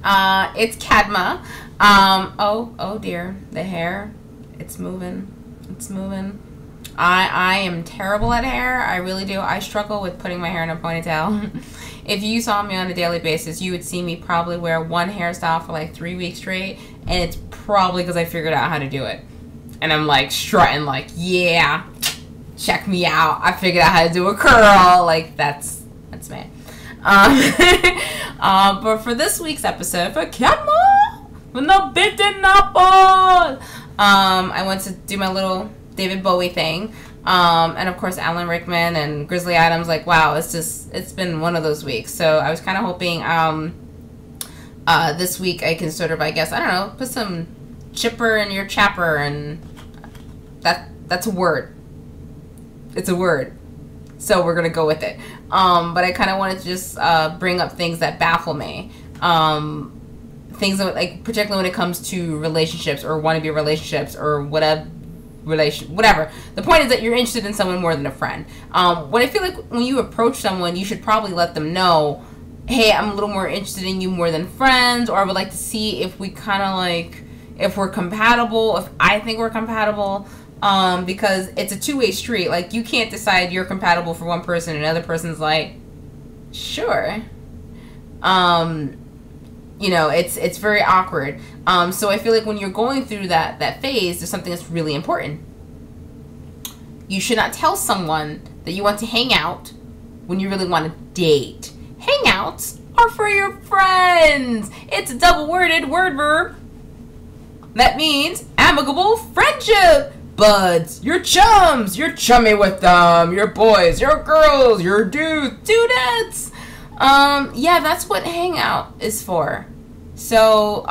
It's Cadma. Oh dear, the hair. It's moving. It's moving. I am terrible at hair. I really do. I struggle with putting my hair in a ponytail. If you saw me on a daily basis, you would see me probably wear one hairstyle for like 3 weeks straight, and it's probably because I figured out how to do it. And I'm like strutting like, yeah, check me out. I figured out how to do a curl. Like that's me. But for this week's episode for Cadma, with no Bitten Apple, I went to do my little David Bowie thing. And of course Alan Rickman and Grizzly Adams. Like, wow, it's been one of those weeks. So I was kind of hoping this week I can sort of, I guess, I don't know, put some chipper in your chapper, and that's a word. It's a word. So we're gonna go with it. But I kind of wanted to just bring up things that baffle me. Things that, like, particularly when it comes to relationships or wannabe relationships or whatever. The point is that you're interested in someone more than a friend. What I feel like when you approach someone, you should probably let them know, hey, I'm a little more interested in you more than friends, or I would like to see if we kind of like, if we're compatible, if I think we're compatible, because it's a two-way street. Like, you can't decide you're compatible for one person and another person's like, sure. You know, it's very awkward. So I feel like when you're going through that phase, there's something that's really important. You should not tell someone that you want to hang out when you really want to date. Hangouts are for your friends. It's a double-worded word verb. That means amicable friendship. Buds, your chums, you're chummy with them, your boys, your girls, your dudes, dudettes. Yeah, that's what hangout is for. So,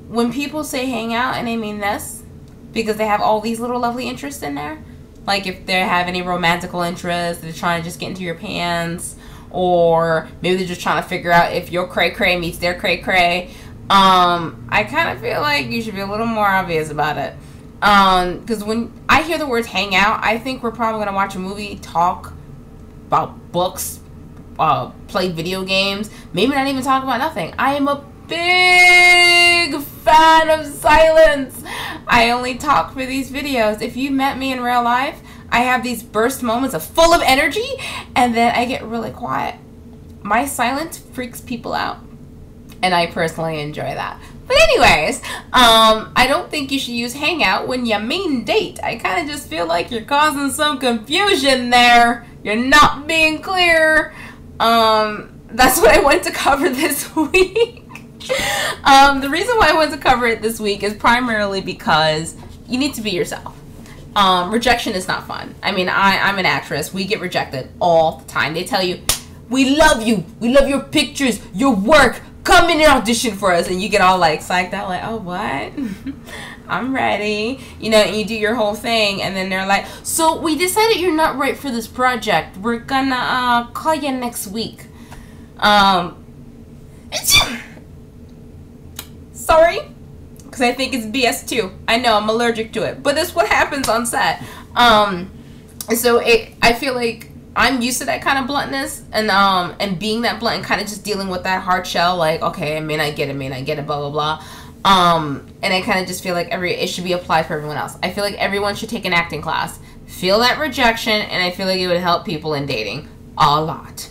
when people say hangout, and they mean this, because they have all these little lovely interests in there, like if they have any romantical interests, they're trying to just get into your pants, or maybe they're just trying to figure out if your cray-cray meets their cray-cray, I kind of feel like you should be a little more obvious about it. Because when I hear the words hangout, I think we're probably going to watch a movie, talk about books, play video games, maybe not even talk about nothing. I am a big fan of silence. I only talk for these videos. If you met me in real life, I have these burst moments of full of energy, and then I get really quiet. My silence freaks people out, and I personally enjoy that. But anyways, I don't think you should use hangout when you mean date. I kind of just feel like you're causing some confusion there. You're not being clear. That's what I wanted to cover this week. The reason why I wanted to cover it this week is primarily because you need to be yourself. Rejection is not fun. I mean, I'm an actress. We get rejected all the time. They tell you, we love you. We love your pictures, your work. Come in and audition for us. And you get all like psyched out like, oh, what? I'm ready. You know, and you do your whole thing. And then they're like, so we decided you're not right for this project. We're gonna call you next week. Sorry. Because I think it's BS too. I know, I'm allergic to it. But that's what happens on set. So I feel like I'm used to that kind of bluntness, and being that blunt and kind of just dealing with that hard shell, like, okay, I mean, I get it, blah, blah, blah. And I kind of just feel like it should be applied for everyone else. I feel like everyone should take an acting class, feel that rejection, and I feel like it would help people in dating a lot.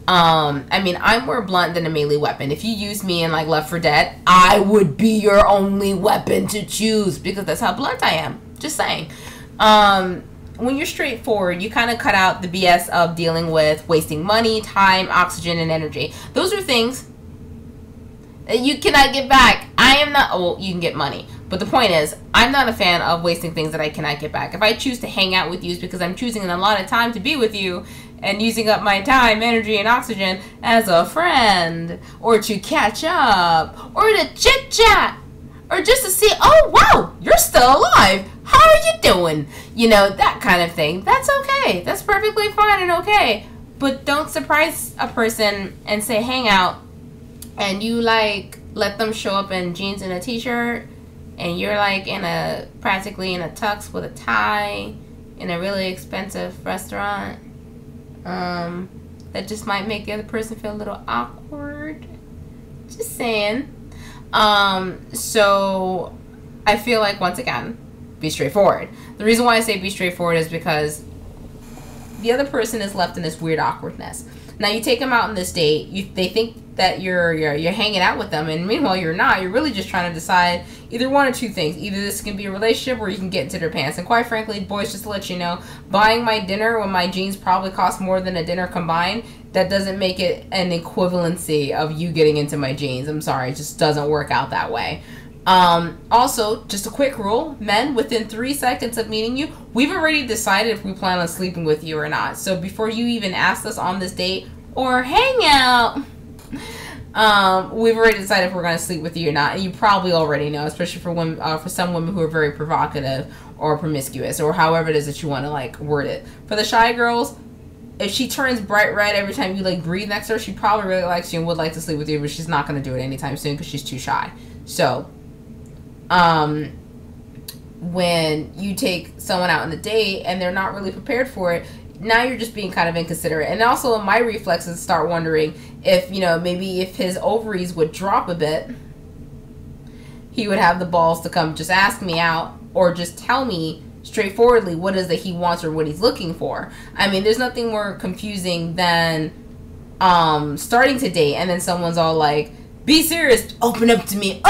I mean, I'm more blunt than a melee weapon. If you use me in, like, Left 4 Dead, I would be your only weapon to choose, because that's how blunt I am. Just saying. When you're straightforward, you kind of cut out the BS of dealing with wasting money, time, oxygen, and energy. Those are things that you cannot get back. I am not, well, you can get money. But the point is, I'm not a fan of wasting things that I cannot get back. If I choose to hang out with you, it's because I'm choosing a lot of time to be with you and using up my time, energy, and oxygen as a friend, or to catch up, or to chit-chat, or just to see, oh, wow, you're still alive. How are you doing? You know, that kind of thing. That's okay. That's perfectly fine and okay. But don't surprise a person and say hang out, and you, like, let them show up in jeans and a t-shirt, and you're, like, practically in a tux with a tie in a really expensive restaurant. That just might make the other person feel a little awkward. Just saying. So I feel like, once again, be straightforward. The reason why I say be straightforward is because the other person is left in this weird awkwardness. Now you take them out on this date, they think that you're hanging out with them, and meanwhile you're not. You're really just trying to decide either one or two things. Either this can be a relationship or you can get into their pants. And quite frankly, boys, just to let you know, buying my dinner when my jeans probably cost more than a dinner combined, that doesn't make it an equivalency of you getting into my jeans. I'm sorry, it just doesn't work out that way. Also, just a quick rule, men, within 3 seconds of meeting you, we've already decided if we plan on sleeping with you or not. So before you even ask us on this date or hang out, we've already decided if we're going to sleep with you or not. And you probably already know, especially for women, for some women who are very provocative or promiscuous, or however it is that you want to like word it. For the shy girls, if she turns bright red every time you like breathe next to her, she probably really likes you and would like to sleep with you, but she's not going to do it anytime soon because she's too shy. So when you take someone out on a date and they're not really prepared for it, now you're just being kind of inconsiderate. And also my reflexes start wondering if, you know, maybe if his ovaries would drop a bit, he would have the balls to come just ask me out or just tell me straightforwardly what is that he wants or what he's looking for. I mean, there's nothing more confusing than starting to date and then someone's all like, be serious, open up to me,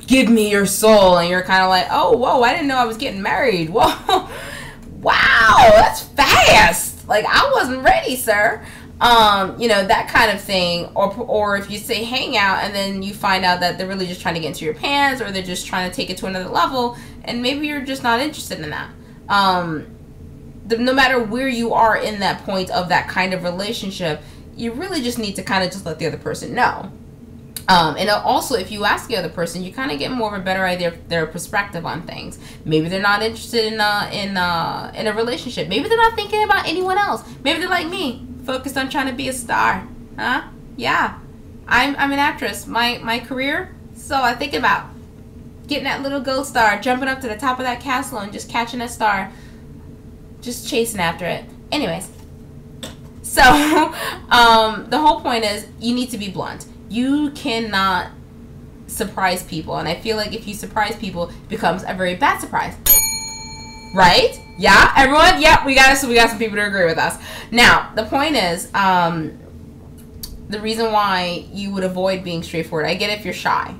give me your soul. And you're kind of like, oh, whoa, I didn't know I was getting married. Whoa, wow, that's fast. Like, I wasn't ready, sir. You know, that kind of thing. Or if you say hang out and then you find out that they're really just trying to get into your pants or they're just trying to take it to another level and maybe you're just not interested in that. No matter where you are in that point of that kind of relationship, you really just need to kind of just let the other person know. And also, if you ask the other person, you kind of get more of a better idea of their perspective on things. Maybe they're not interested in a relationship. Maybe they're not thinking about anyone else. Maybe they're like me, focused on trying to be a star. Huh? Yeah. I'm an actress. My career, so I think about getting that little gold star, jumping up to the top of that castle and just catching that star. Just chasing after it. Anyways. So, the whole point is you need to be blunt. You cannot surprise people. And I feel like if you surprise people, it becomes a very bad surprise. Right? Yeah? Everyone? Yep, we got some people to agree with us. Now, the point is, the reason why you would avoid being straightforward, I get if you're shy.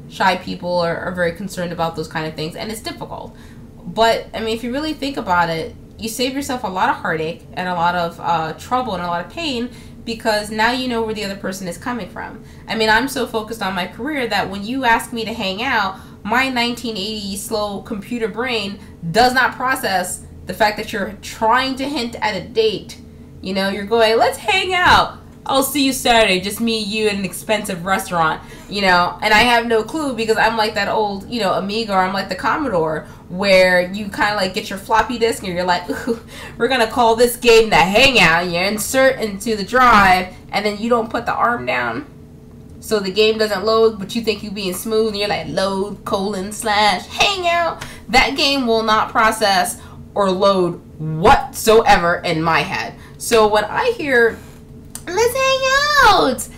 Shy people are very concerned about those kind of things, and it's difficult. But, I mean, if you really think about it, you save yourself a lot of heartache and a lot of trouble and a lot of pain because now you know where the other person is coming from. I mean, I'm so focused on my career that when you ask me to hang out, my 1980 slow computer brain does not process the fact that you're trying to hint at a date. You know, you're going, let's hang out. I'll see you Saturday, just me, you, at an expensive restaurant, you know, and I have no clue because I'm like that old, you know, Amiga, or I'm like the Commodore, where you kind of like get your floppy disk and you're like, ooh, we're going to call this game the Hangout. You insert into the drive and then you don't put the arm down so the game doesn't load, but you think you're being smooth and you're like load : /Hangout. That game will not process or load whatsoever in my head. So when I hear let's hang out,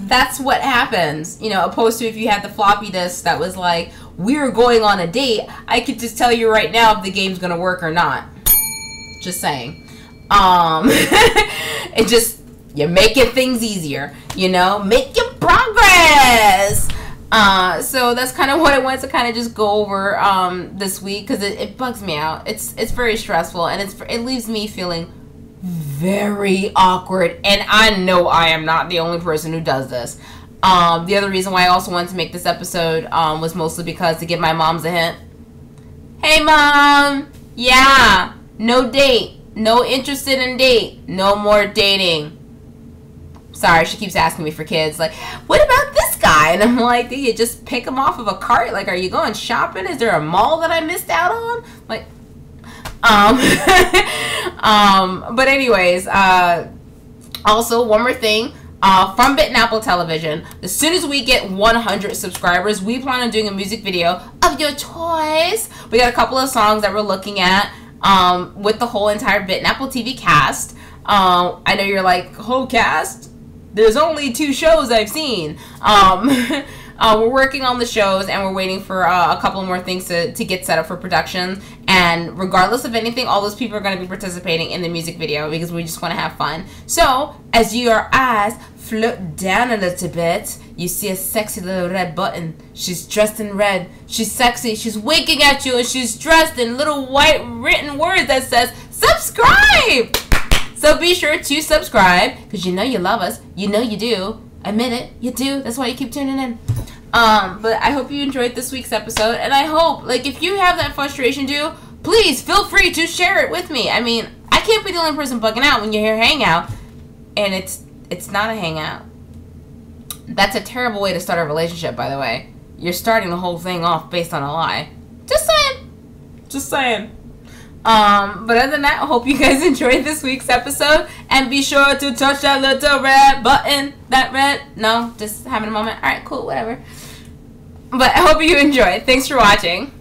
that's what happens, you know, opposed to if you had the floppy disk that was like, we're going on a date, I could just tell you right now if the game's gonna work or not. Just saying. It just, you're making things easier, you know, making progress. So that's kind of what I wanted to kind of just go over this week because it bugs me out. It's very stressful and it leaves me feeling very awkward, and I know I am not the only person who does this. The other reason why I also wanted to make this episode was mostly because to give my moms a hint. Hey mom, yeah, no date, no interested in date, no more dating. Sorry, she keeps asking me for kids, like, what about this guy? And I'm like, do you just pick him off of a cart? Like, are you going shopping? Is there a mall that I missed out on? Like, but anyways, also one more thing, from Bitten Apple Television, as soon as we get 100 subscribers, we plan on doing a music video of your choice. We got a couple of songs that we're looking at, with the whole entire Bitten Apple TV cast. I know you're like, whole cast? there's only 2 shows I've seen. We're working on the shows, and we're waiting for a couple more things to get set up for production. And regardless of anything, all those people are going to be participating in the music video because we just want to have fun. So, as your eyes float down a little bit, you see a sexy little red button. She's dressed in red. She's sexy. She's winking at you, and she's dressed in little white written words that says, subscribe! So be sure to subscribe, because you know you love us. You know you do. Admit it. You do. That's why you keep tuning in. But I hope you enjoyed this week's episode, and I hope, like, if you have that frustration too, please feel free to share it with me. I mean, I can't be the only person bugging out when you're here hangout, and it's not a hangout. That's a terrible way to start a relationship, by the way. You're starting the whole thing off based on a lie. Just saying. Just saying. But other than that, I hope you guys enjoyed this week's episode, and be sure to touch that little red button. That red, no, just having a moment. Alright, cool, whatever. But I hope you enjoyed. Thanks for watching.